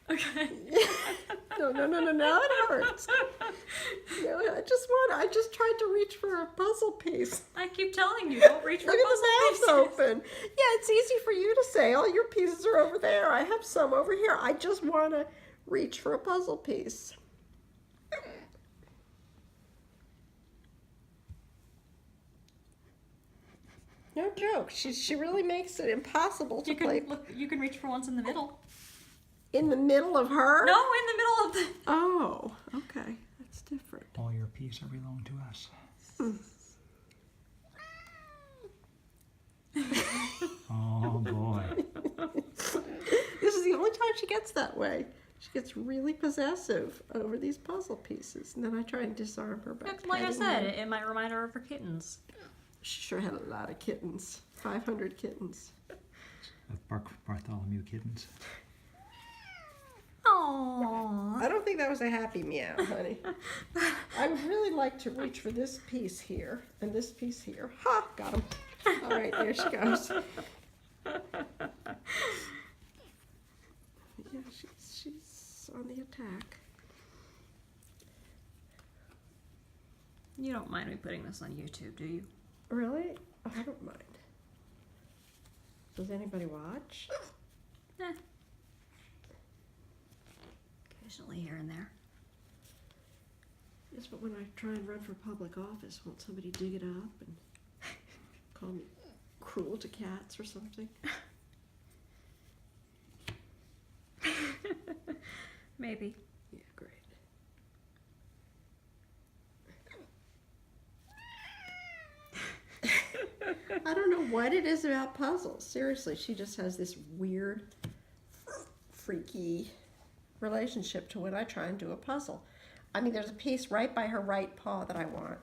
Okay. No, it hurts. No, I just tried to reach for a puzzle piece. I keep telling you, don't reach for Look at puzzle the pieces. mouth open. Yeah, it's easy for you to say, all your pieces are over there. I have some over here. I just want to reach for a puzzle piece. No joke. She really makes it impossible to play. You can reach for ones in the middle. In the middle of her? No, in the middle of the. Oh, okay. That's different. All your pieces belong to us. Oh boy. This is the only time she gets that way. She gets really possessive over these puzzle pieces, and then I try and disarm her by Like I petting said, her. it might remind her of her kittens. She sure had a lot of kittens. 500 kittens. Bartholomew kittens. Aww. I don't think that was a happy meow, honey. I would really like to reach for this piece here and this piece here. Ha! Got him. All right, there she goes. Yeah, she's on the attack. You don't mind me putting this on YouTube, do you? Really? Oh, I don't mind. Does anybody watch? Eh. Occasionally here and there. Yes, but when I try and run for public office, won't somebody dig it up and call me cruel to cats or something? Maybe. Yeah, great. I don't know what it is about puzzles. Seriously, she just has this weird, freaky relationship to when I try and do a puzzle. I mean, there's a piece right by her right paw that I want.